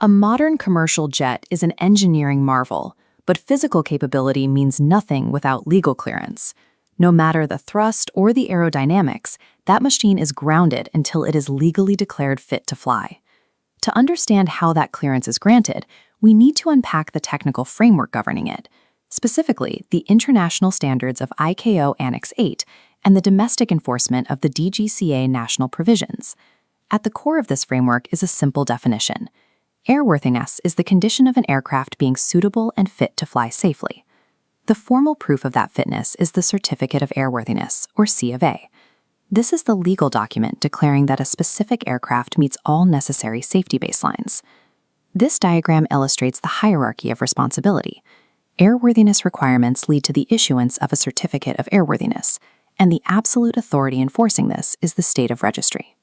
A modern commercial jet is an engineering marvel, but physical capability means nothing without legal clearance. No matter the thrust or the aerodynamics, that machine is grounded until it is legally declared fit to fly. To understand how that clearance is granted, we need to unpack the technical framework governing it, specifically the international standards of ICAO Annex 8 and the domestic enforcement of the DGCA national provisions. At the core of this framework is a simple definition. Airworthiness is the condition of an aircraft being suitable and fit to fly safely. The formal proof of that fitness is the Certificate of Airworthiness, or C of A. This is the legal document declaring that a specific aircraft meets all necessary safety baselines. This diagram illustrates the hierarchy of responsibility. Airworthiness requirements lead to the issuance of a Certificate of Airworthiness, and the absolute authority enforcing this is the State of Registry.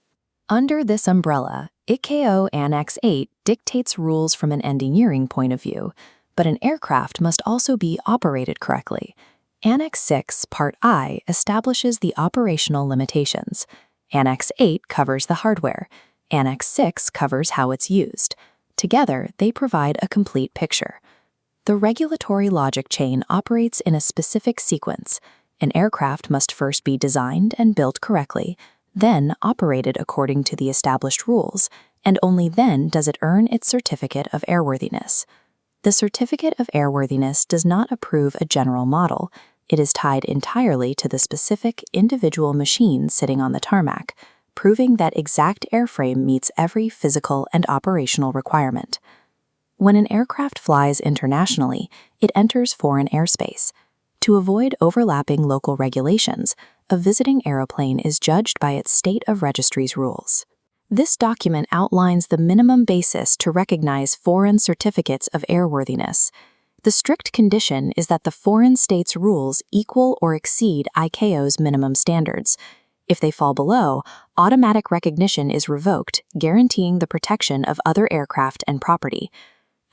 Under this umbrella, ICAO Annex 8 dictates rules from an engineering point of view, but an aircraft must also be operated correctly. Annex 6, Part I, establishes the operational limitations. Annex 8 covers the hardware. Annex 6 covers how it's used. Together, they provide a complete picture. The regulatory logic chain operates in a specific sequence. An aircraft must first be designed and built correctly, then operated according to the established rules, and only then does it earn its Certificate of Airworthiness. The Certificate of Airworthiness does not approve a general model. It is tied entirely to the specific individual machine sitting on the tarmac, proving that exact airframe meets every physical and operational requirement. When an aircraft flies internationally, it enters foreign airspace. To avoid overlapping local regulations, a visiting aeroplane is judged by its State of Registry's rules. This document outlines the minimum basis to recognize foreign certificates of airworthiness. The strict condition is that the foreign state's rules equal or exceed ICAO's minimum standards. If they fall below, automatic recognition is revoked, guaranteeing the protection of other aircraft and property.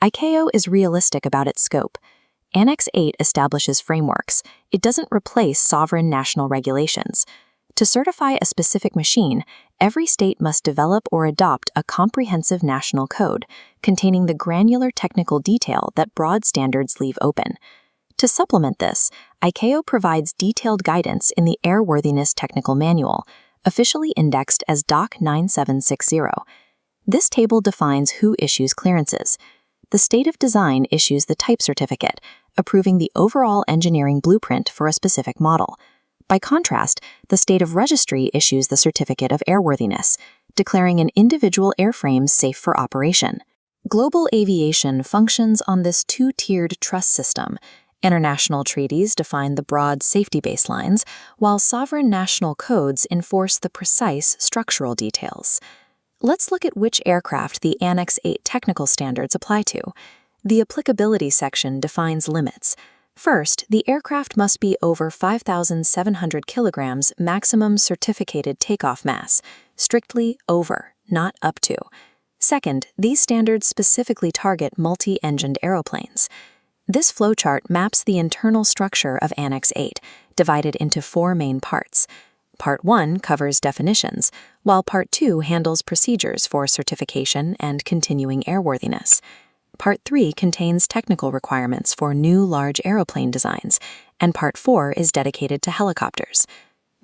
ICAO is realistic about its scope. Annex 8 establishes frameworks. It doesn't replace sovereign national regulations. To certify a specific machine, every state must develop or adopt a comprehensive national code containing the granular technical detail that broad standards leave open. To supplement this, ICAO provides detailed guidance in the Airworthiness Technical Manual, officially indexed as Doc 9760. This table defines who issues clearances. The State of Design issues the type certificate, approving the overall engineering blueprint for a specific model. By contrast, the State of Registry issues the Certificate of Airworthiness, declaring an individual airframe safe for operation. Global aviation functions on this two-tiered trust system. International treaties define the broad safety baselines, while sovereign national codes enforce the precise structural details. Let's look at which aircraft the Annex 8 technical standards apply to. The applicability section defines limits. First, the aircraft must be over 5,700 kilograms maximum certificated takeoff mass, strictly over, not up to. Second, these standards specifically target multi-engined aeroplanes. This flowchart maps the internal structure of Annex 8, divided into 4 main parts. Part 1 covers definitions, while Part 2 handles procedures for certification and continuing airworthiness. Part 3 contains technical requirements for new large aeroplane designs, and Part 4 is dedicated to helicopters.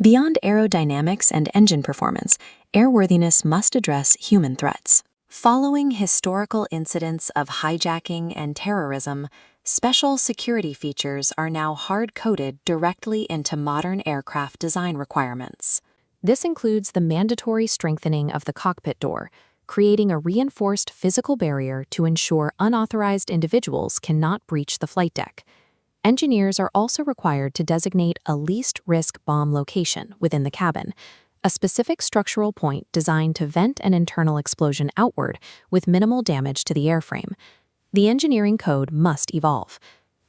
Beyond aerodynamics and engine performance, airworthiness must address human threats. Following historical incidents of hijacking and terrorism, special security features are now hard-coded directly into modern aircraft design requirements. This includes the mandatory strengthening of the cockpit door, creating a reinforced physical barrier to ensure unauthorized individuals cannot breach the flight deck. Engineers are also required to designate a least-risk bomb location within the cabin, a specific structural point designed to vent an internal explosion outward with minimal damage to the airframe. The engineering code must evolve.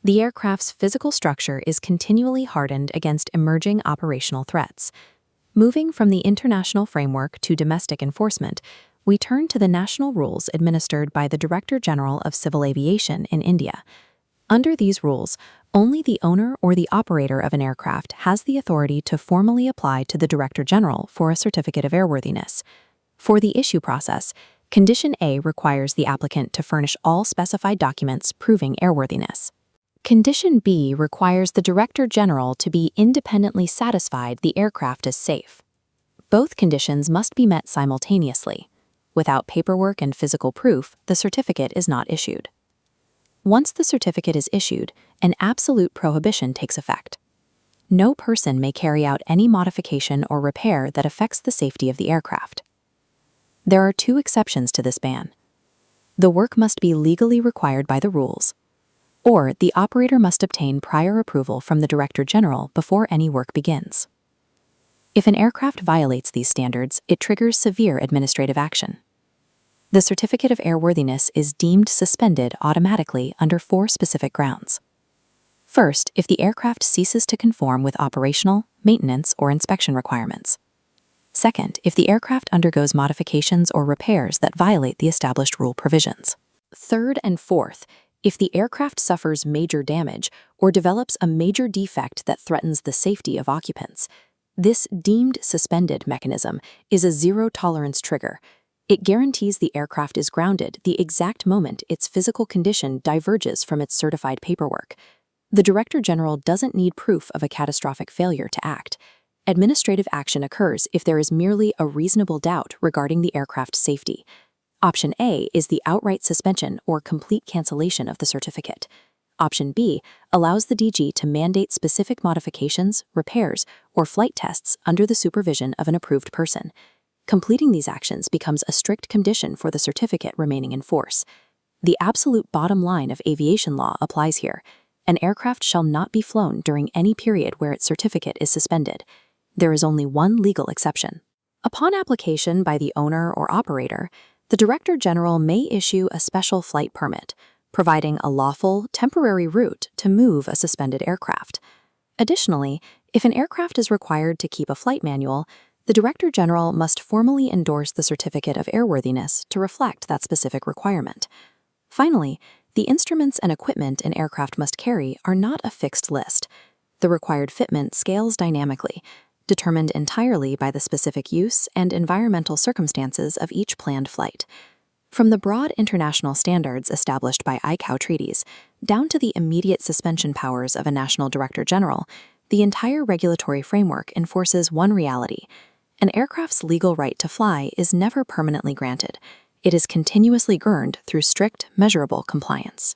The aircraft's physical structure is continually hardened against emerging operational threats. Moving from the international framework to domestic enforcement, we turn to the national rules administered by the Director General of Civil Aviation in India. Under these rules, only the owner or the operator of an aircraft has the authority to formally apply to the Director General for a Certificate of Airworthiness. For the issue process, Condition A requires the applicant to furnish all specified documents proving airworthiness. Condition B requires the Director General to be independently satisfied the aircraft is safe. Both conditions must be met simultaneously. Without paperwork and physical proof, the certificate is not issued. Once the certificate is issued, an absolute prohibition takes effect. No person may carry out any modification or repair that affects the safety of the aircraft. There are 2 exceptions to this ban. The work must be legally required by the rules, or the operator must obtain prior approval from the Director General before any work begins. If an aircraft violates these standards, it triggers severe administrative action. The Certificate of Airworthiness is deemed suspended automatically under 4 specific grounds. First, if the aircraft ceases to conform with operational, maintenance, or inspection requirements. Second, if the aircraft undergoes modifications or repairs that violate the established rule provisions. Third and fourth, if the aircraft suffers major damage or develops a major defect that threatens the safety of occupants. This deemed suspended mechanism is a zero-tolerance trigger. It guarantees the aircraft is grounded the exact moment its physical condition diverges from its certified paperwork. The Director General doesn't need proof of a catastrophic failure to act. Administrative action occurs if there is merely a reasonable doubt regarding the aircraft's safety. Option A is the outright suspension or complete cancellation of the certificate. Option B allows the DG to mandate specific modifications, repairs, or flight tests under the supervision of an approved person. Completing these actions becomes a strict condition for the certificate remaining in force. The absolute bottom line of aviation law applies here. An aircraft shall not be flown during any period where its certificate is suspended. There is only one legal exception. Upon application by the owner or operator, the Director General may issue a special flight permit, providing a lawful, temporary route to move a suspended aircraft. Additionally, if an aircraft is required to keep a flight manual, the Director General must formally endorse the Certificate of Airworthiness to reflect that specific requirement. Finally, the instruments and equipment an aircraft must carry are not a fixed list. The required fitment scales dynamically, determined entirely by the specific use and environmental circumstances of each planned flight. From the broad international standards established by ICAO treaties, down to the immediate suspension powers of a national Director General, the entire regulatory framework enforces one reality. An aircraft's legal right to fly is never permanently granted. It is continuously earned through strict, measurable compliance.